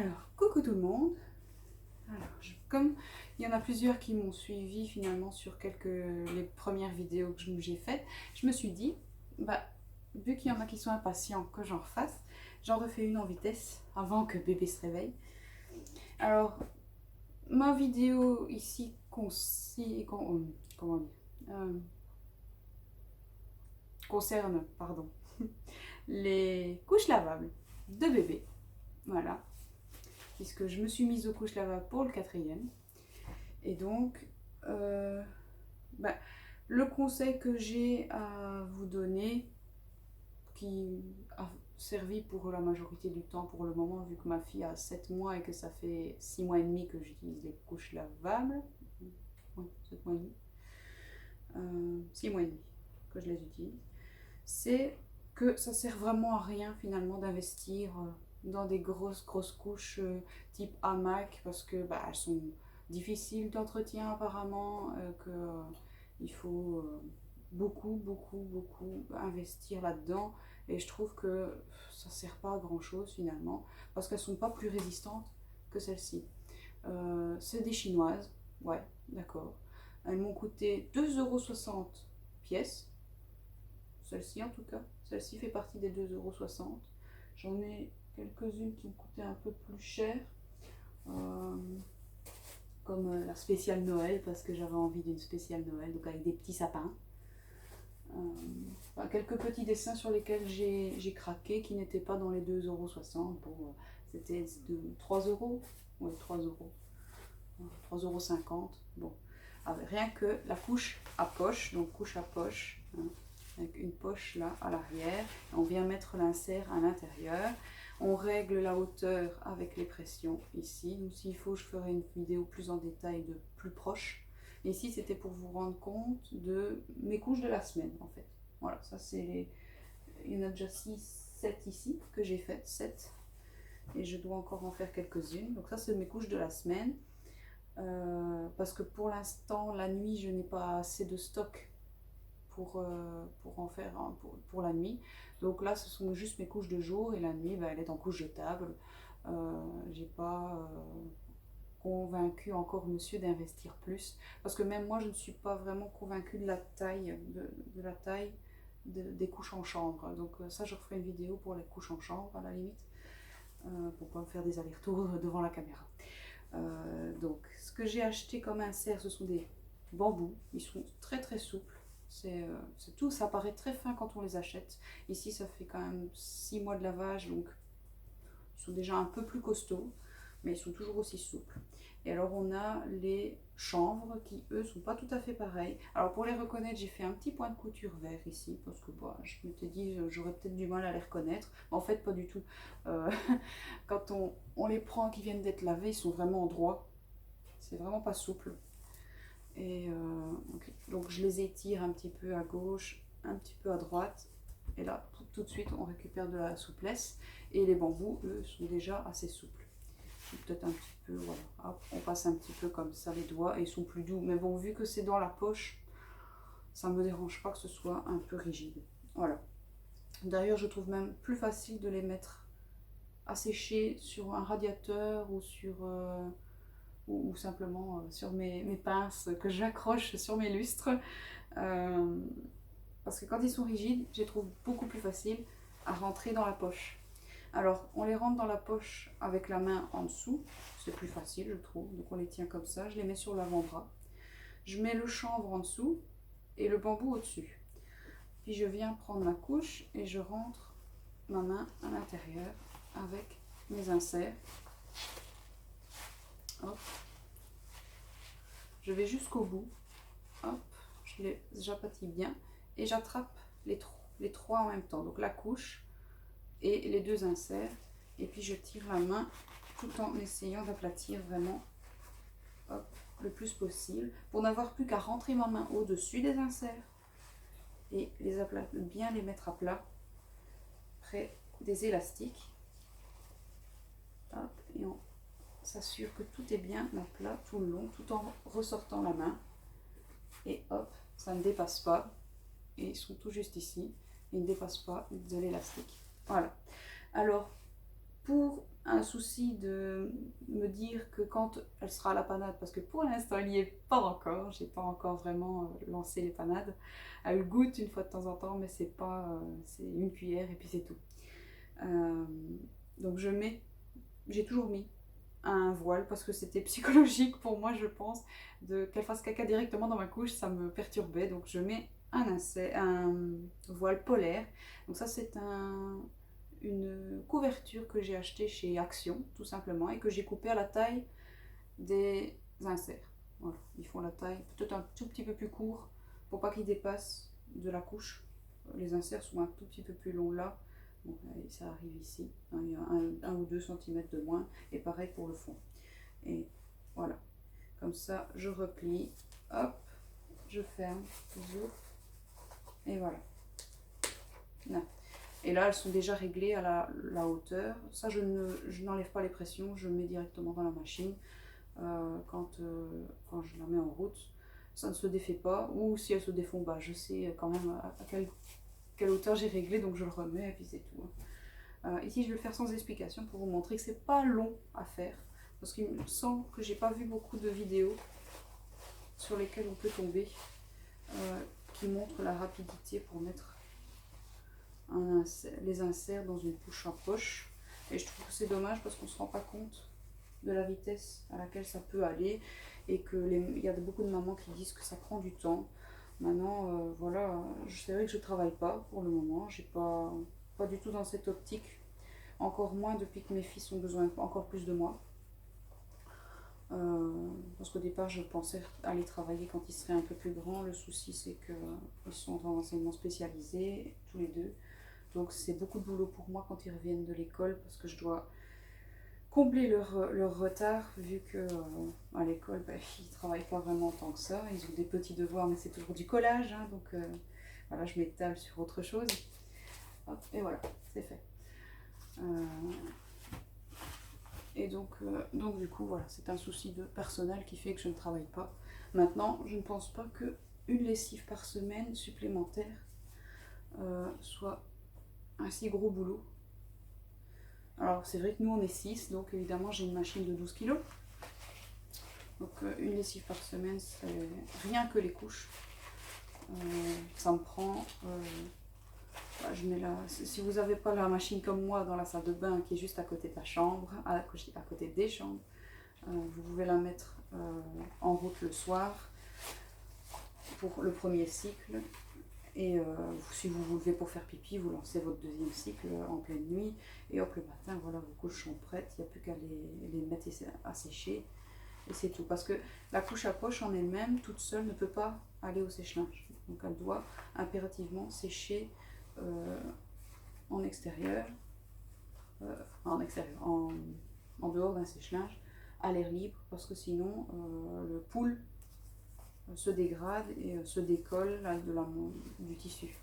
Alors, coucou tout le monde. Alors, comme il y en a plusieurs qui m'ont suivi finalement sur les premières vidéos que j'ai faites, je me suis dit, bah, vu qu'il y en a qui sont impatients que j'en refasse, j'en refais une en vitesse avant que bébé se réveille. Alors, ma vidéo ici comment dire, concerne, pardon, les couches lavables de bébé. Voilà, puisque je me suis mise aux couches lavables pour le 4e. Et donc, bah, le conseil que j'ai à vous donner, qui a servi pour la majorité du temps pour le moment, vu que ma fille a 7 mois et que ça fait 6 mois et demi que j'utilise les couches lavables, ouais, 7 mois et demi, 6 mois et demi que je les utilise, c'est que ça sert vraiment à rien finalement d'investir dans des grosses couches type hamac, parce que bah, elles sont difficiles d'entretien apparemment, il faut beaucoup investir là-dedans, et je trouve que ça sert pas à grand chose finalement, parce qu'elles sont pas plus résistantes que celles-ci. C'est des chinoises, ouais, d'accord. Elles m'ont coûté 2,60 € pièce. Celle-ci en tout cas. Celle-ci fait partie des 2,60 €. J'en ai quelques-unes qui me coûtaient un peu plus cher. Comme la spéciale Noël, parce que j'avais envie d'une spéciale Noël, donc avec des petits sapins. Quelques petits dessins sur lesquels j'ai craqué, qui n'étaient pas dans les 2,60 €. Bon, c'était de 3 €. Ouais, 3 €. 3,50 €. Bon. Rien que la couche à poche, donc couche à poche, hein, avec une poche là à l'arrière. On vient mettre l'insert à l'intérieur. On règle la hauteur avec les pressions ici. Donc s'il faut, je ferai une vidéo plus en détail de plus proche. Et ici, c'était pour vous rendre compte de mes couches de la semaine en fait. Voilà, ça c'est... Il y en a déjà 7 ici que j'ai faites, 7. Et je dois encore en faire quelques-unes. Donc ça, c'est mes couches de la semaine. Parce que pour l'instant, la nuit, je n'ai pas assez de stock pour en faire pour la nuit. Donc là, ce sont juste mes couches de jour, et la nuit, bah, elle est en couche jetable. J'ai pas convaincu encore monsieur d'investir plus, parce que même moi, je ne suis pas vraiment convaincue de la taille, des couches en chambre. Donc ça, je referai une vidéo pour les couches en chambre à la limite, pour pas me faire des allers-retours devant la caméra. Donc, ce que j'ai acheté comme insert, ce sont des bambous. Ils sont très souples. C'est tout, ça paraît très fin quand on les achète. Ici, ça fait quand même 6 mois de lavage, donc ils sont déjà un peu plus costauds, mais ils sont toujours aussi souples. Et alors, on a les chanvres qui, eux, sont pas tout à fait pareils. Alors, pour les reconnaître, j'ai fait un petit point de couture vert ici, parce que bah, je m'étais dit, j'aurais peut-être du mal à les reconnaître. Mais en fait, pas du tout. Quand on les prend, qui viennent d'être lavés, ils sont vraiment droits. C'est vraiment pas souple. Et donc je les étire un petit peu à gauche, un petit peu à droite. Et là, tout de suite, on récupère de la souplesse. Et les bambous, eux, sont déjà assez souples. Peut-être un petit peu, voilà. Hop, on passe un petit peu comme ça les doigts, et ils sont plus doux. Mais bon, vu que c'est dans la poche, ça me dérange pas que ce soit un peu rigide. Voilà. D'ailleurs, je trouve même plus facile de les mettre à sécher sur un radiateur, ou ou simplement sur mes pinces que j'accroche sur mes lustres. Parce que quand ils sont rigides, je les trouve beaucoup plus faciles à rentrer dans la poche. Alors, on les rentre dans la poche avec la main en dessous, c'est plus facile, je trouve. Donc on les tient comme ça, je les mets sur l'avant-bras. Je mets le chanvre en dessous et le bambou au-dessus. Puis je viens prendre ma couche et je rentre ma main à l'intérieur avec mes inserts. Hop. Je vais jusqu'au bout. Hop, je les j'aplatis bien et j'attrape les trois en même temps. Donc la couche et les deux inserts. Et puis je tire la main tout en essayant d'aplatir vraiment, hop, le plus possible, pour n'avoir plus qu'à rentrer ma main au-dessus des inserts et bien les mettre à plat près des élastiques. Hop, et on s'assure que tout est bien à plat tout le long, tout en ressortant la main. Et hop, ça ne dépasse pas. Et ils sont tout juste ici. Ils ne dépassent pas de l'élastique. Voilà. Alors, pour un souci de me dire que quand elle sera à la panade, parce que pour l'instant il n'y est pas encore, j'ai pas encore vraiment lancé les panades. Elle goûte une fois de temps en temps, mais c'est pas, c'est une cuillère et puis c'est tout. Donc j'ai toujours mis un voile parce que c'était psychologique pour moi, je pense, qu'elle fasse caca directement dans ma couche, ça me perturbait. Donc je mets un voile polaire. Donc ça c'est une couverture que j'ai achetée chez Action, tout simplement, et que j'ai coupée à la taille des inserts. Voilà, ils font la taille peut-être un tout petit peu plus court pour pas qu'ils dépassent de la couche. Les inserts sont un tout petit peu plus longs là. Bon, ça arrive ici, il y a 1 ou 2 cm de moins, et pareil pour le fond. Et voilà, comme ça je replie, hop, je ferme toujours, et voilà. Là. Et là elles sont déjà réglées à la hauteur. Ça je n'enlève pas les pressions, je mets directement dans la machine quand je la mets en route. Ça ne se défait pas, ou si elles se défont, bah, je sais quand même à quelle hauteur j'ai réglé, donc je le remets et puis c'est tout. Ici je vais le faire sans explication pour vous montrer que c'est pas long à faire, parce qu'il me semble que j'ai pas vu beaucoup de vidéos sur lesquelles on peut tomber qui montrent la rapidité pour mettre les inserts dans une couche à poche. Et je trouve que c'est dommage parce qu'on se rend pas compte de la vitesse à laquelle ça peut aller, et qu'il y a beaucoup de mamans qui disent que ça prend du temps. Maintenant, voilà, c'est vrai que je travaille pas pour le moment, j'ai pas du tout dans cette optique, encore moins depuis que mes fils ont besoin encore plus de moi. Parce qu'au départ je pensais aller travailler quand ils seraient un peu plus grands. Le souci c'est qu'ils sont en enseignement spécialisé tous les deux, donc c'est beaucoup de boulot pour moi quand ils reviennent de l'école, parce que je dois combler leur retard, vu que à l'école ils ne travaillent pas vraiment tant que ça. Ils ont des petits devoirs, mais c'est toujours du collage, hein, donc voilà, je m'étale sur autre chose. Hop, et voilà, c'est fait. Et donc du coup, voilà, c'est un souci de personnel qui fait que je ne travaille pas. Maintenant, je ne pense pas qu'une lessive par semaine supplémentaire soit un si gros boulot. Alors, c'est vrai que nous, on est 6, donc évidemment, j'ai une machine de 12 kg. Donc, une lessive par semaine, c'est rien que les couches. Ça me prend... je mets si vous n'avez pas la machine comme moi dans la salle de bain qui est juste à côté de la chambre, à côté des chambres, vous pouvez la mettre en route le soir pour le premier cycle, et si vous vous levez pour faire pipi, vous lancez votre deuxième cycle en pleine nuit, et hop, le matin, voilà, vos couches sont prêtes, il n'y a plus qu'à les mettre à sécher, et c'est tout. Parce que la couche à poche en elle-même, toute seule, ne peut pas aller au sèche-linge, donc elle doit impérativement sécher en extérieur, en dehors d'un sèche-linge, à l'air libre, parce que sinon le poule se dégrade et se décolle du tissu.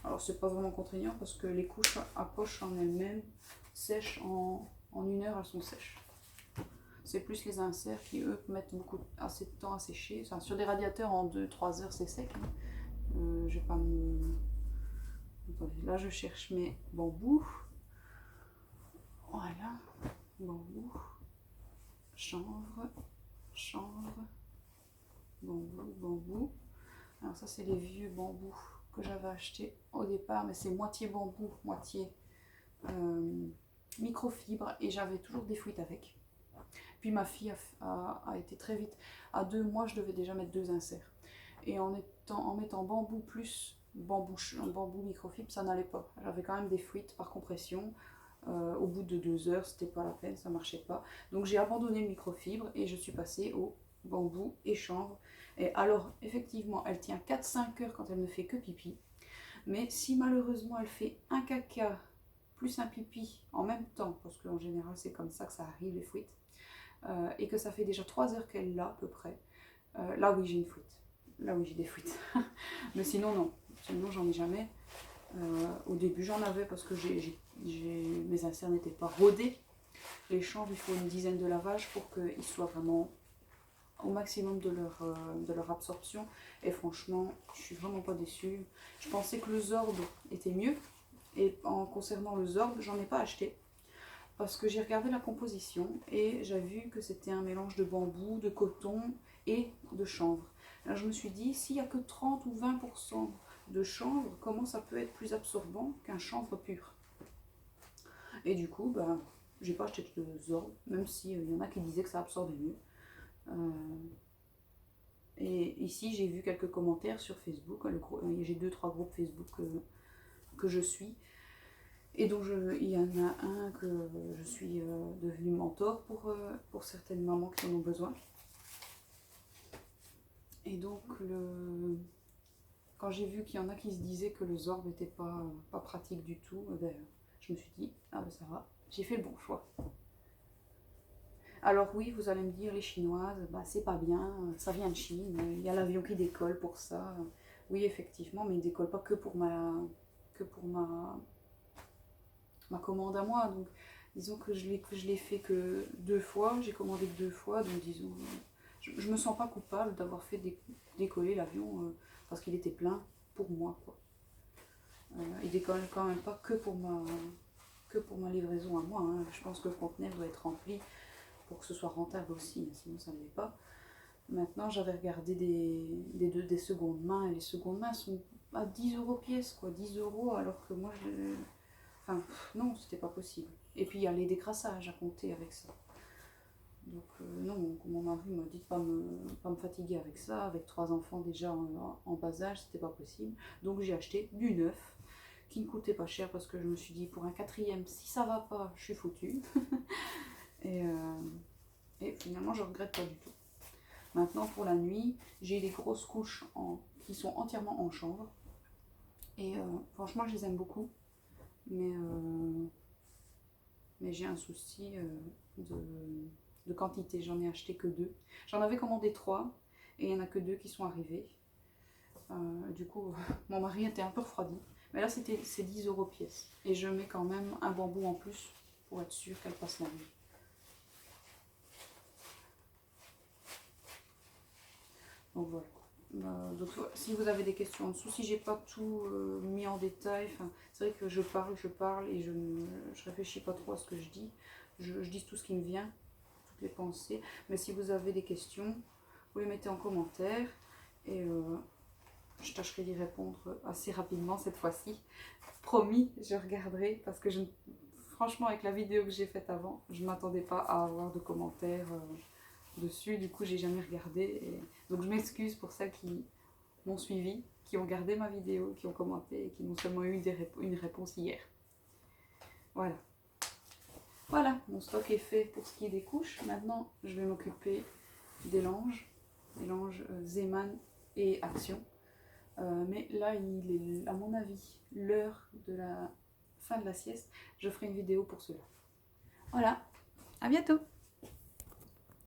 Alors c'est pas vraiment contraignant parce que les couches à poche en elles-mêmes sèchent en 1 heure, elles sont sèches. C'est plus les inserts qui eux mettent assez de temps à sécher. Enfin, sur des radiateurs en 2-3 heures c'est sec. Hein. Je vais pas me... Attendez, là je cherche mes bambous. Voilà, bambou, chanvre, bambou. Alors ça c'est les vieux bambous que j'avais achetés au départ, mais c'est moitié bambou, moitié microfibre, et j'avais toujours des fuites avec. Puis ma fille a été très vite, à 2 mois je devais déjà mettre 2 inserts. Et en mettant bambou plus bambou microfibre, ça n'allait pas. J'avais quand même des fuites par compression. Au bout de 2 heures, c'était pas la peine, ça marchait pas. Donc j'ai abandonné le microfibre et je suis passée au bambou et chanvre. Et alors, effectivement, elle tient 4-5 heures quand elle ne fait que pipi. Mais si malheureusement elle fait un caca plus un pipi en même temps, parce qu'en général c'est comme ça que ça arrive les fuites, et que ça fait déjà 3 heures qu'elle l'a à peu près, là oui j'ai une fuite. Là oui j'ai des fuites. Mais sinon non, sinon j'en ai jamais. Au début j'en avais parce que mes inserts n'étaient pas rodés. Les chanvres, il faut une dizaine de lavages pour qu'ils soient vraiment au maximum de leur absorption, et franchement je suis vraiment pas déçue. Je pensais que le Zorb était mieux, et en concernant le Zorb j'en ai pas acheté parce que j'ai regardé la composition et j'ai vu que c'était un mélange de bambou, de coton et de chanvre. Alors je me suis dit, s'il n'y a que 30 ou 20% de chanvre, comment ça peut être plus absorbant qu'un chanvre pur? Et du coup, ben, j'ai pas acheté de Zorb, même s'il y en a qui disaient que ça absorbait mieux. Et ici, j'ai vu quelques commentaires sur Facebook. J'ai 2-3 groupes Facebook que je suis. Et donc, il y en a un que je suis devenue mentor pour certaines mamans qui en ont besoin. Et donc, quand j'ai vu qu'il y en a qui se disaient que le Zorb n'était pas pratique du tout, ben, je me suis dit, ah ben ça va, j'ai fait le bon choix. Alors oui, vous allez me dire, les chinoises, bah, c'est pas bien, ça vient de Chine, il y a l'avion qui décolle pour ça. Oui, effectivement, mais il ne décolle pas que pour ma commande à moi. Donc, disons que je l'ai fait que 2 fois, j'ai commandé que 2 fois, donc disons, je me sens pas coupable d'avoir fait décoller l'avion parce qu'il était plein pour moi, quoi. Il décolle quand même pas que pour ma livraison à moi, hein. Je pense que le conteneur doit être rempli pour que ce soit rentable aussi, sinon ça ne l'est pas. Maintenant, j'avais regardé des secondes mains, et les secondes mains sont à 10 € pièce, quoi, 10 €, alors que moi, enfin, non, c'était pas possible. Et puis, il y a les décrassages à compter avec ça. Donc, non, mon mari m'a dit de pas me fatiguer avec ça, avec 3 enfants déjà en bas âge, c'était pas possible. Donc, j'ai acheté du neuf, qui ne coûtait pas cher, parce que je me suis dit, pour un 4e, si ça va pas, je suis foutue. Et finalement, je regrette pas du tout. Maintenant, pour la nuit, j'ai des grosses couches qui sont entièrement en chanvre. Et franchement, je les aime beaucoup. Mais j'ai un souci de quantité. J'en ai acheté que 2. J'en avais commandé 3 et il n'y en a que 2 qui sont arrivés. Du coup, mon mari était un peu refroidi. Mais là, c'est 10 € pièce. Et je mets quand même un bambou en plus pour être sûr qu'elle passe la nuit. Donc voilà. Donc, si vous avez des questions en dessous, si j'ai pas tout mis en détail, c'est vrai que je parle et je réfléchis pas trop à ce que je dis. Je dis tout ce qui me vient, toutes les pensées. Mais si vous avez des questions, vous les mettez en commentaire et je tâcherai d'y répondre assez rapidement cette fois-ci. Promis, je regarderai parce que franchement, avec la vidéo que j'ai faite avant, je ne m'attendais pas à avoir de commentaires dessus. Du coup, j'ai jamais regardé. Donc, je m'excuse pour celles qui m'ont suivi, qui ont regardé ma vidéo, qui ont commenté et qui n'ont seulement eu une réponse hier. Voilà. Voilà, mon stock est fait pour ce qui est des couches. Maintenant, je vais m'occuper des langes Zeeman et Action. Mais là, il est, à mon avis, l'heure de la fin de la sieste. Je ferai une vidéo pour cela. Voilà, à bientôt!